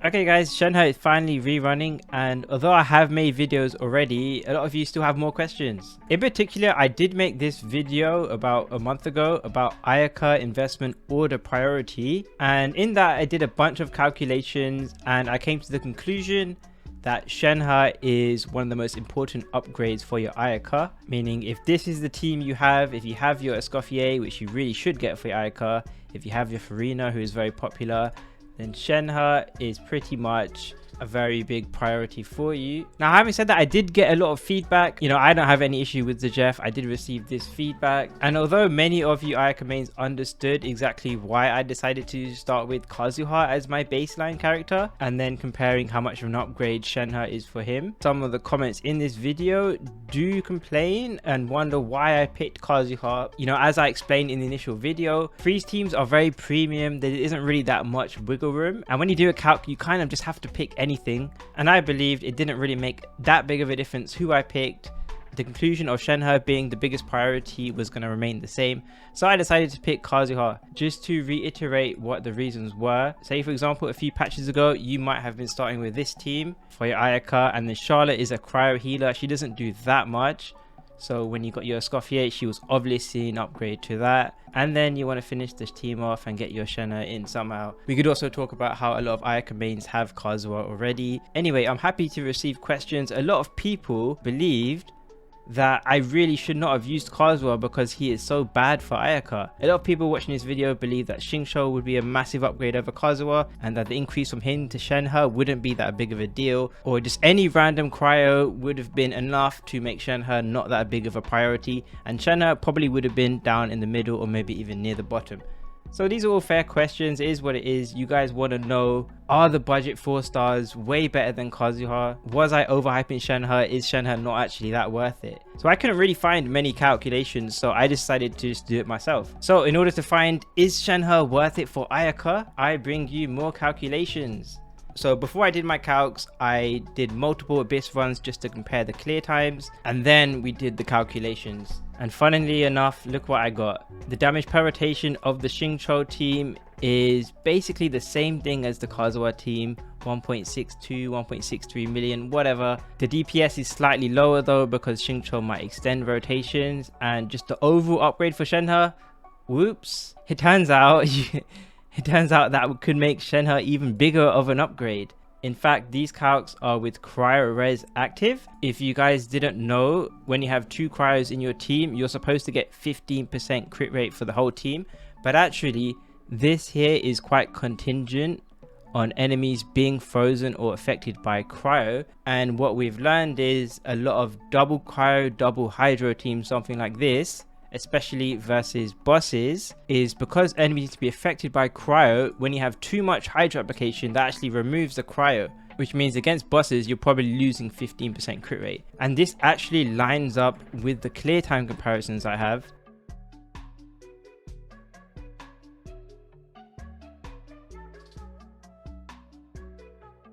Okay guys, Shenhe is finally rerunning, and although I have made videos already, a lot of you still have more questions. In particular, I did make this video about a month ago about ayaka investment order priority, and in that I did a bunch of calculations and I came to the conclusion that Shenhe is one of the most important upgrades for your ayaka, meaning if this is the team you have, if you have your Escoffier, which you really should get for your ayaka, if you have your Farina, who is very popular, then Shenhe is pretty much a very big priority for you. Now, having said that, I did get a lot of feedback. You know, I don't have any issue with the Jeff. I did receive this feedback, and although many of you ayaka mains understood exactly why I decided to start with Kazuha as my baseline character and then comparing how much of an upgrade Shenhe is for him, some of the comments in this video do complain and wonder why I picked Kazuha. You know, as I explained in the initial video, freeze teams are very premium. There isn't really that much wiggle room, and when you do a calc, you kind of just have to pick anything, and I believed it didn't really make that big of a difference who I picked. The conclusion of Shenhe being the biggest priority was going to remain the same, so I decided to pick Kazuha. Just to reiterate what the reasons were, say for example a few patches ago you might have been starting with this team for your ayaka, and then Charlotte is a cryo healer. She doesn't do that much, so when you got your Escoffier, she was obviously an upgrade to that. And then you want to finish this team off and get your Shenhe in somehow. We could also talk about how a lot of ayaka mains have Kazuha already. Anyway, I'm happy to receive questions. A lot of people believed that I really should not have used Kazuha because he is so bad for ayaka. A lot of people watching this video believe that xingqiu would be a massive upgrade over Kazuha, and that the increase from him to Shenhe wouldn't be that big of a deal, or just any random cryo would have been enough to make Shenhe not that big of a priority, and Shenhe probably would have been down in the middle or maybe even near the bottom. So these are all fair questions. It is what it is. You guys want to know, are the budget 4 stars way better than Kazuha? Was I overhyping Shenhe? Is Shenhe not actually that worth it? So I couldn't really find many calculations, so I decided to just do it myself. So in order to find, is Shenhe worth it for ayaka, I bring you more calculations. So before I did my calcs, I did multiple abyss runs just to compare the clear times, and then we did the calculations. And funnily enough, look what I got. The damage per rotation of the xingqiu team is basically the same thing as the Kazuha team, 1.62, 1.63 million, whatever. The DPS is slightly lower though because xingqiu might extend rotations, and just the overall upgrade for Shenhe, whoops, it turns out that could make Shenhe even bigger of an upgrade. In fact, these calcs are with cryo res active. If you guys didn't know, when you have 2 cryos in your team, you're supposed to get 15% crit rate for the whole team. But actually, this here is quite contingent on enemies being frozen or affected by cryo. And what we've learned is a lot of double cryo, double hydro teams, something like this, especially versus bosses, is because enemies need to be affected by cryo. When you have too much hydro application, that actually removes the cryo, which means against bosses you're probably losing 15% crit rate. And this actually lines up with the clear time comparisons I have.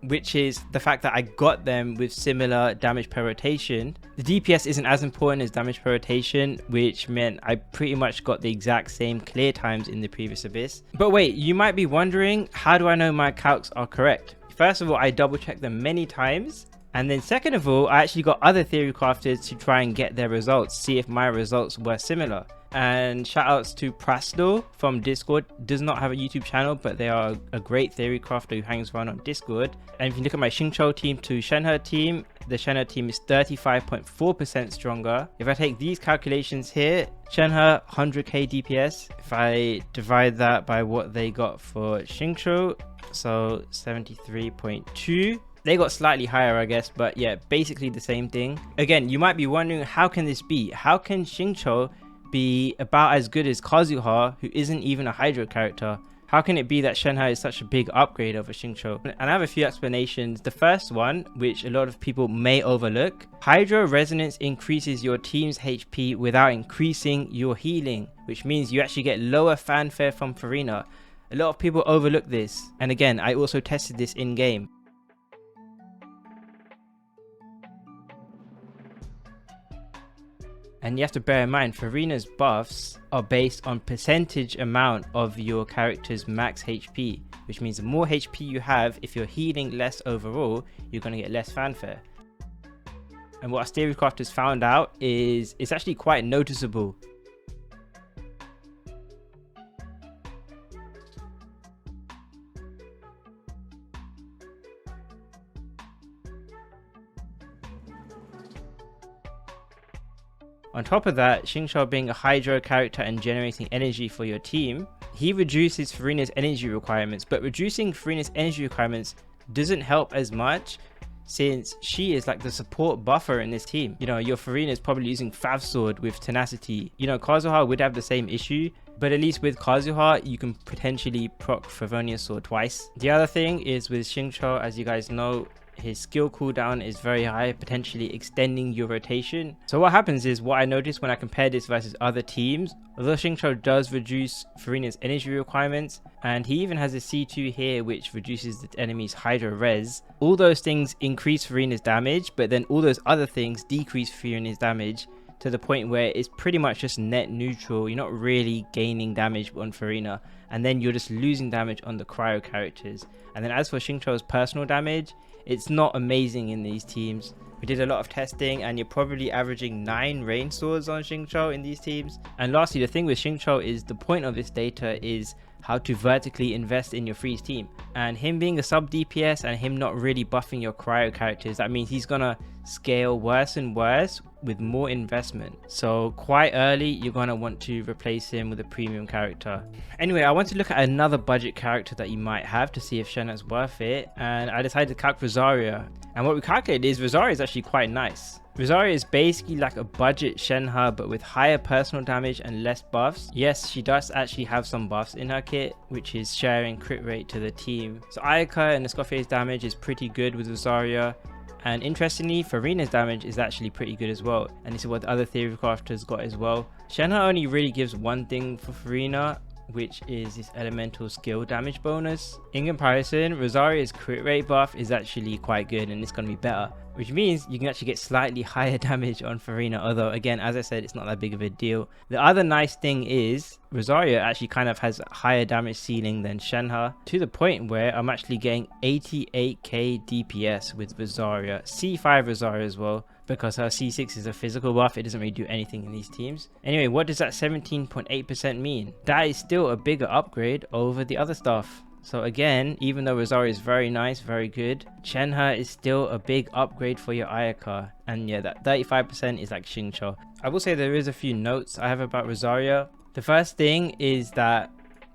Which is the fact that I got them with similar damage per rotation. The DPS isn't as important as damage per rotation, which meant I pretty much got the exact same clear times in the previous abyss. But wait, you might be wondering, how do I know my calcs are correct? First of all, I double checked them many times. And then second of all, I actually got other theory crafters to try and get their results, see if my results were similar. And shout outs to Prasdo from Discord. Does not have a YouTube channel, but they are a great theory crafter who hangs around on Discord. And if you look at my xingqiu team to Shenhe team, the Shenhe team is 35.4% stronger. If I take these calculations here, Shenhe 100k DPS, if I divide that by what they got for xingqiu, so 73.2, they got slightly higher, I guess, but yeah, basically the same thing. Again, you might be wondering, how can this be? How can xingqiu be about as good as Kazuha, who isn't even a hydro character? How can it be that Shenhe is such a big upgrade over xingqiu? And I have a few explanations. The first one, which a lot of people may overlook, hydro resonance increases your team's HP without increasing your healing, which means you actually get lower fanfare from Farina. A lot of people overlook this, and again, I also tested this in game. And you have to bear in mind, Furina's buffs are based on percentage amount of your character's max HP, which means the more HP you have, if you're healing less overall, you're going to get less fanfare. And what Theorycrafters found out is it's actually quite noticeable. On top of that, xingqiu being a hydro character and generating energy for your team, he reduces Furina's energy requirements, but reducing Furina's energy requirements doesn't help as much since she is like the support buffer in this team. You know, your Furina is probably using Fav Sword with Tenacity. You know, Kazuha would have the same issue, but at least with Kazuha, you can potentially proc Favonius Sword twice. The other thing is with xingqiu, as you guys know, his skill cooldown is very high, potentially extending your rotation. So what happens is, what I noticed when I compare this versus other teams, although xingqiu does reduce Furina's energy requirements, and he even has a C2 here which reduces the enemy's hydro res, all those things increase Furina's damage, but then all those other things decrease Furina's damage to the point where it's pretty much just net neutral. You're not really gaining damage on Furina, and then you're just losing damage on the cryo characters. And then as for xingqiu's personal damage, it's not amazing in these teams. We did a lot of testing and you're probably averaging 9 rain swords on xingqiu in these teams. And lastly, the thing with xingqiu is the point of this data is how to vertically invest in your freeze team. And him being a sub DPS and him not really buffing your cryo characters, that means he's gonna scale worse and worse with more investment. So quite early, you're gonna want to replace him with a premium character. Anyway, I want to look at another budget character that you might have to see if Shenhe's worth it. And I decided to calc Rosaria. And what we calculated is Rosaria is actually quite nice. Rosaria is basically like a budget Shenhe, but with higher personal damage and less buffs. Yes, she does actually have some buffs in her kit, which is sharing crit rate to the team. So Ayaka and Escoffier's damage is pretty good with Rosaria. And interestingly, Furina's damage is actually pretty good as well. And this is what the other Theorycrafters got as well. Shenhe only really gives one thing for Furina, which is this elemental skill damage bonus. In comparison, Rosaria's crit rate buff is actually quite good and it's going to be better, which means you can actually get slightly higher damage on Furina, although again, as I said, it's not that big of a deal. The other nice thing is Rosaria actually kind of has a higher damage ceiling than Shenhe, to the point where I'm actually getting 88k DPS with Rosaria, C5 Rosaria as well, because her C6 is a physical buff. It doesn't really do anything in these teams. Anyway, what does that 17.8% mean? That is still a bigger upgrade over the other stuff. So again, even though Rosaria is very nice, very good, Shenhe is still a big upgrade for your ayaka. And yeah, that 35% is like xingqiu. I will say there is a few notes I have about Rosaria. The first thing is that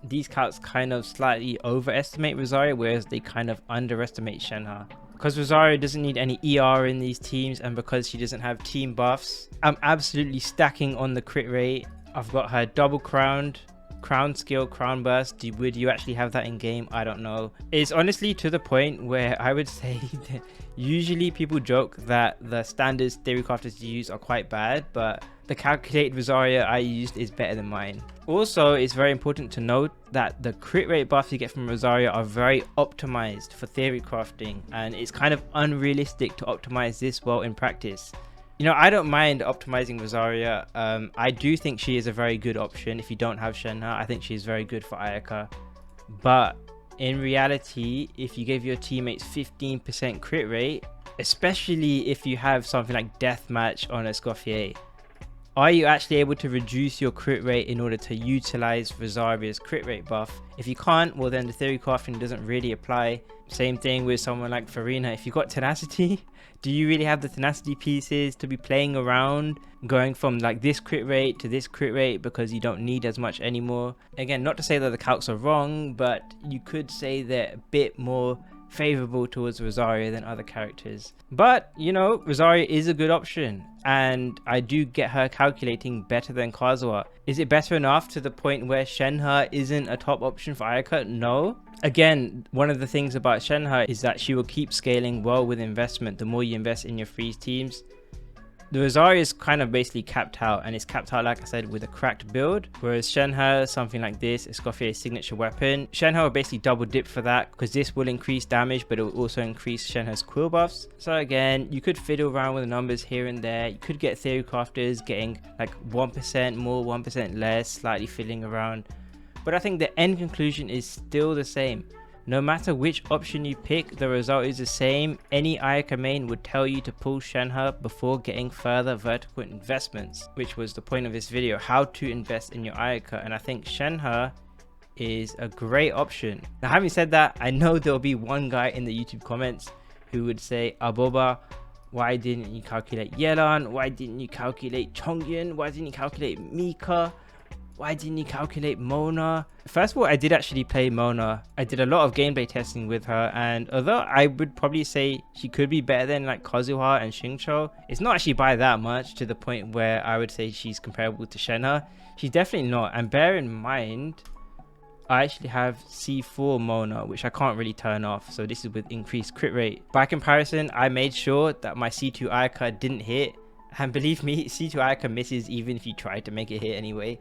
these calcs kind of slightly overestimate Rosaria, whereas they kind of underestimate Shenhe. Because Rosaria doesn't need any ER in these teams, and because she doesn't have team buffs, I'm absolutely stacking on the crit rate. I've got her double crowned, crown skill, crown burst. Would you actually have that in game? I don't know. It's honestly to the point where I would say that usually people joke that the standards Theorycrafters use are quite bad, but the calculated Rosaria I used is better than mine. Also, it's very important to note that the crit rate buffs you get from Rosaria are very optimized for theory crafting, and it's kind of unrealistic to optimize this well in practice. You know, I don't mind optimizing Rosaria. I do think she is a very good option if you don't have Shenhe. I think she's very good for Ayaka. But in reality, if you give your teammates 15% crit rate, especially if you have something like Deathmatch on Escoffier, are you actually able to reduce your crit rate in order to utilize Rosaria's crit rate buff? If you can't, well then the theory crafting doesn't really apply. Same thing with someone like Furina. If you got tenacity, do you really have the tenacity pieces to be playing around, going from like this crit rate to this crit rate because you don't need as much anymore? Again, not to say that the calcs are wrong, but you could say they're a bit more favorable towards Rosaria than other characters. But you know, Rosaria is a good option, and I do get her calculating better than Kazuha. Is it better enough to the point where Shenhe isn't a top option for Ayaka? No. Again, one of the things about Shenhe is that she will keep scaling well with investment. The more you invest in your freeze teams, The rosaria is kind of basically capped out, and it's capped out, like I said, with a cracked build, whereas Shenhe, something like this, Escoffier's signature weapon. Shenhe will basically double dip for that, because this will increase damage, but it will also increase Shenhe's quill buffs. So again, you could fiddle around with the numbers here and there. You could get theory crafters getting like 1% more, 1% less, slightly fiddling around. But I think the end conclusion is still the same. No matter which option you pick, the result is the same. Any ayaka main would tell you to pull Shenhe before getting further vertical investments, which was the point of this video, how to invest in your ayaka. And I think Shenhe is a great option. Now, having said that, I know there'll be one guy in the YouTube comments who would say, Aboba, why didn't you calculate Yelan? Why didn't you calculate Chongyun? Why didn't you calculate Mika? Why didn't you calculate Mona? First of all, I did actually play Mona. I did a lot of gameplay testing with her, and although I would probably say she could be better than like Kazuha and xingqiu, it's not actually by that much, to the point where I would say she's comparable to Shenhe. She's definitely not. And bear in mind, I actually have C4 Mona, which I can't really turn off, so this is with increased crit rate. By comparison, I made sure that my C2 ayaka didn't hit, and believe me, C2 ayaka misses even if you try to make it hit anyway.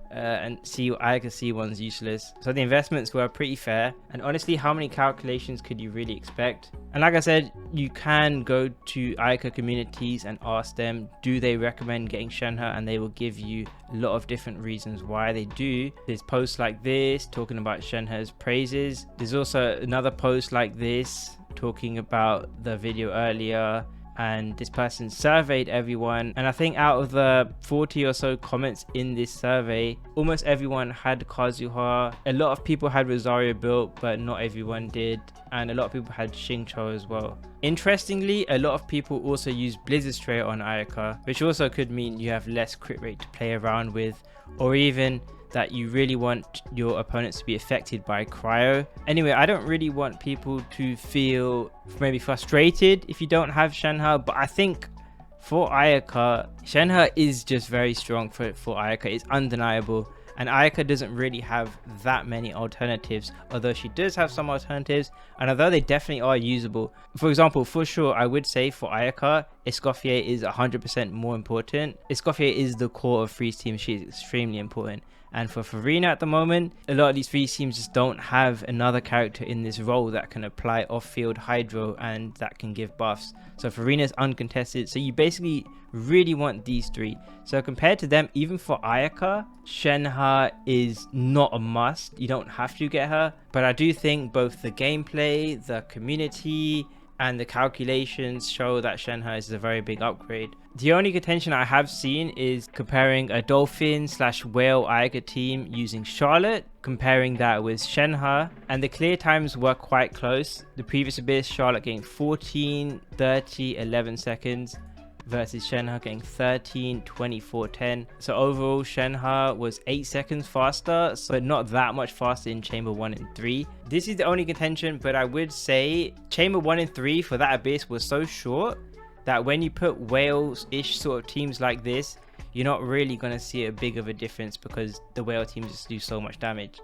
And ayaka C1's useless. So the investments were pretty fair, and honestly, how many calculations could you really expect? And like I said, you can go to ayaka communities and ask them, do they recommend getting Shenhe, and they will give you a lot of different reasons why they do. There's posts like this talking about Shenhe's praises. There's also another post like this talking about the video earlier, and this person surveyed everyone, and I think out of the 40 or so comments in this survey, almost everyone had Kazuha. A lot of people had Rosaria built, but not everyone did, and a lot of people had xingqiu as well. Interestingly, a lot of people also use Blizzard Stray on ayaka, which also could mean you have less crit rate to play around with, or even that you really want your opponents to be affected by cryo. Anyway, I don't really want people to feel maybe frustrated if you don't have Shenhe, but I think for ayaka, Shenhe is just very strong for ayaka. It's undeniable, and ayaka doesn't really have that many alternatives, although she does have some alternatives, and although they definitely are usable. For example, for sure, I would say for ayaka, Escoffier is 100% more important. Escoffier is the core of freeze team. She is extremely important. And for Farina at the moment, a lot of these freeze teams just don't have another character in this role that can apply off-field hydro and that can give buffs. So Farina is uncontested, so you basically really want these three. So compared to them, even for ayaka, Shenhe is not a must. You don't have to get her, but I do think both the gameplay, the community, and the calculations show that Shenhe is a very big upgrade. The only contention I have seen is comparing a dolphin/whale ayaka team using Charlotte, comparing that with Shenhe, and the clear times were quite close. The previous abyss, Charlotte getting 14, 30, 11 seconds versus Shenhe getting 13, 24, 10. So overall, Shenhe was 8 seconds faster, but not that much faster in chamber 1 and 3. This is the only contention, but I would say chamber 1 and 3 for that abyss was so short that when you put whales-ish sort of teams like this, you're not really going to see a big of a difference because the whale teams just do so much damage.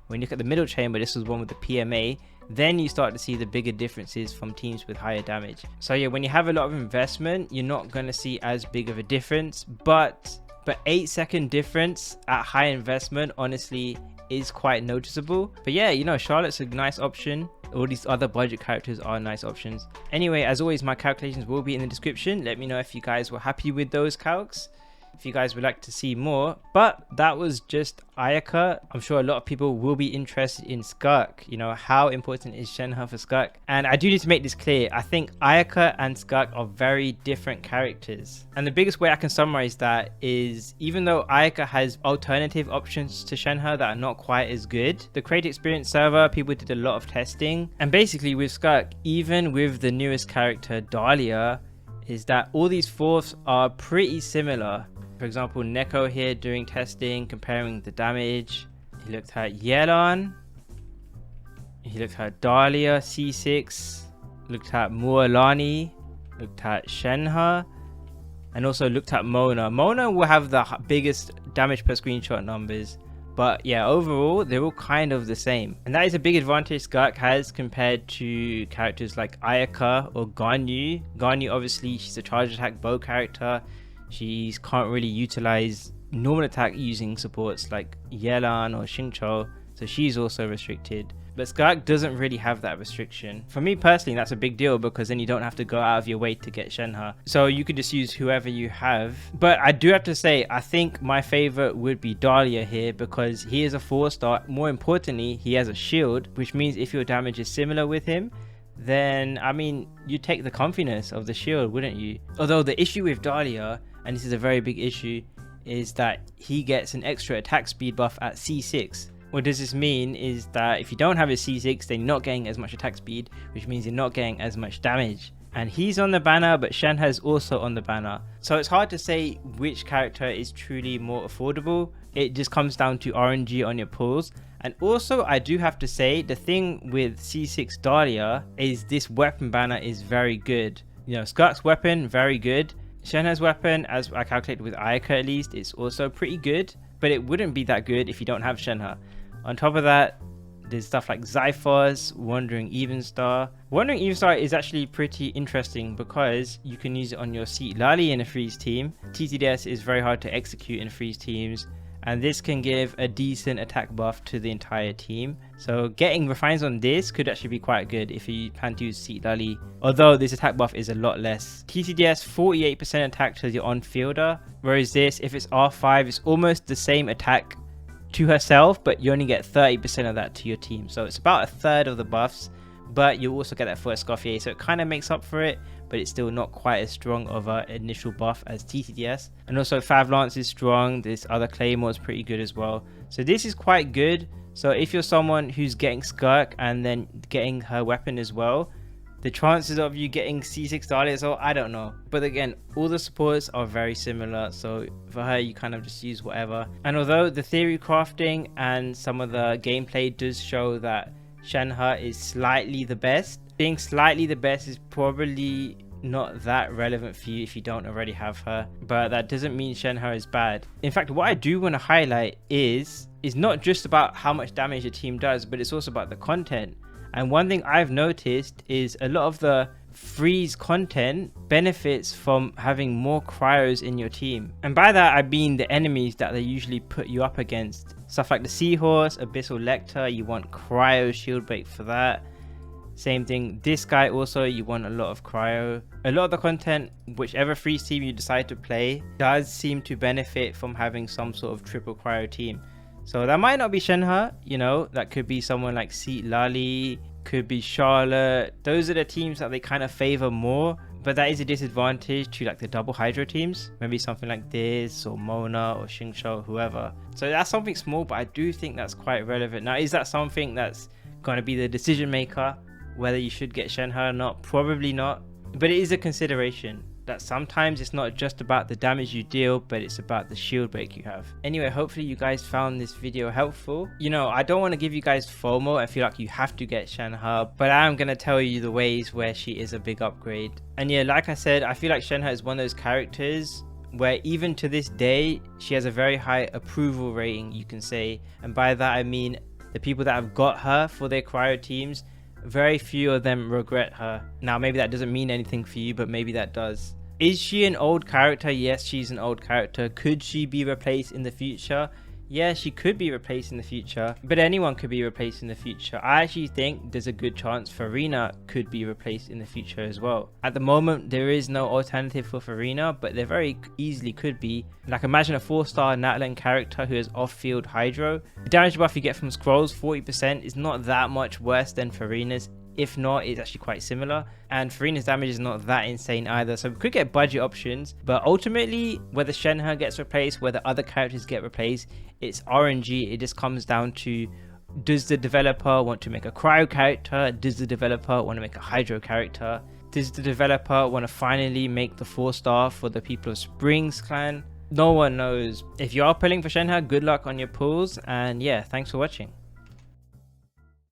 When you look at the middle chamber, this was one with the PMA, then you start to see the bigger differences from teams with higher damage. So yeah, when you have a lot of investment, you're not going to see as big of a difference, but 8-second difference at high investment honestly is quite noticeable. But yeah, you know, Charlotte's a nice option. All these other budget characters are nice options. Anyway, as always, my calculations will be in the description. Let me know if you guys were happy with those calcs, if you guys would like to see more. But that was just ayaka. I'm sure a lot of people will be interested in Skirk. You know, how important is Shenhe for Skirk? And I do need to make this clear. I think ayaka and Skirk are very different characters. And the biggest way I can summarize that is, even though ayaka has alternative options to Shenhe that are not quite as good, the Create Experience server, people did a lot of testing. And basically with Skirk, even with the newest character, Dahlia, is that all these fourths are pretty similar. For example, Neko here doing testing, comparing the damage. He looked at Yelan. He looked at Dahlia, C6. Looked at Mualani. Looked at Shenhe. And also looked at Mona. Mona will have the biggest damage per screenshot numbers. But yeah, overall they're all kind of the same, and that is a big advantage Skirk has compared to characters like Ayaka or Ganyu. Ganyu, obviously she's a charge attack bow character. She can't really utilize normal attack using supports like Yelan or xingqiu, so she's also restricted. But Skirk doesn't really have that restriction. For me personally, that's a big deal because then you don't have to go out of your way to get Shenhe. So you could just use whoever you have. But I do have to say, I think my favorite would be Dahlia here because he is a 4-star. More importantly, he has a shield, which means if your damage is similar with him, then I mean, you take the comfiness of the shield, wouldn't you? Although the issue with Dahlia, and this is a very big issue, is that he gets an extra attack speed buff at C6. What does this mean is that if you don't have a C6, then you're not getting as much attack speed, which means you're not getting as much damage. And he's on the banner, but Shenhe is also on the banner. So it's hard to say which character is truly more affordable. It just comes down to RNG on your pulls. And also, I do have to say, the thing with C6 Dahlia is this weapon banner is very good. You know, Skirk's weapon, very good. Shenhe's weapon, as I calculated with Ayaka at least, is also pretty good. But it wouldn't be that good if you don't have Shenhe. On top of that, there's stuff like Zyphos, Wandering Evenstar. Wandering Evenstar is actually pretty interesting because you can use it on your Seat Lali in a freeze team. TTDS is very hard to execute in freeze teams, and this can give a decent attack buff to the entire team. So getting refines on this could actually be quite good if you plan to use Seat Lali, although this attack buff is a lot less. TTDS 48% attack to your on-fielder, whereas this, if it's R5, it's almost the same attack to herself, but you only get 30% of that to your team. So it's about a third of the buffs, but you also get that for Escoffier, so it kind of makes up for it, but it's still not quite as strong of an initial buff as TTDS. And also Fav Lance is strong, this other Claymore is pretty good as well. So this is quite good. So if you're someone who's getting Skirk and then getting her weapon as well, the chances of you getting C6 Dahlia as well, I don't know. But again, all the supports are very similar, so for her you kind of just use whatever. And although the theory crafting and some of the gameplay does show that Shenhe is slightly the best, being slightly the best is probably not that relevant for you if you don't already have her, but that doesn't mean Shenhe is bad. In fact, what I do want to highlight is not just about how much damage a team does, but it's also about the content. And one thing I've noticed is a lot of the freeze content benefits from having more cryos in your team. And by that I mean the enemies that they usually put you up against. Stuff like the Seahorse, Abyssal Lecter, you want cryo shield break for that. Same thing, this guy also, you want a lot of cryo. A lot of the content, whichever freeze team you decide to play, does seem to benefit from having some sort of triple cryo team. So that might not be Shenhe, you know, that could be someone like Seat Lali, could be Charlotte. Those are the teams that they kind of favor more, but that is a disadvantage to like the double Hydro teams. Maybe something like this or Mona or xingqiu, whoever. So that's something small, but I do think that's quite relevant. Now, is that something that's going to be the decision maker, whether you should get Shenhe or not? Probably not, but it is a consideration. That sometimes it's not just about the damage you deal, but it's about the shield break you have. Anyway, hopefully you guys found this video helpful. You know, I don't want to give you guys FOMO and feel like you have to get Shenhe, but I am going to tell you the ways where she is a big upgrade. And yeah, like I said, I feel like Shenhe is one of those characters where even to this day, she has a very high approval rating, you can say. And by that I mean the people that have got her for their cryo teams, very few of them regret her. Now, maybe that doesn't mean anything for you, but maybe that does. Is she an old character? Yes, she's an old character. Could she be replaced in the future? Yeah, she could be replaced in the future, but anyone could be replaced in the future. I actually think there's a good chance Farina could be replaced in the future as well. At the moment, there is no alternative for Farina, but there very easily could be. Like, imagine a 4-star Natlan character who has off-field Hydro. The damage buff you get from scrolls, 40%, is not that much worse than Farina's. If not, it's actually quite similar, and Farina's damage is not that insane either, so we could get budget options. But ultimately, whether Shenhe gets replaced, whether other characters get replaced, it's RNG. It just comes down to, does the developer want to make a cryo character? Does the developer want to make a Hydro character? Does the developer want to finally make the 4-star for the people of Springs clan? No one knows. If you are pulling for Shenhe, good luck on your pulls, and yeah, thanks for watching.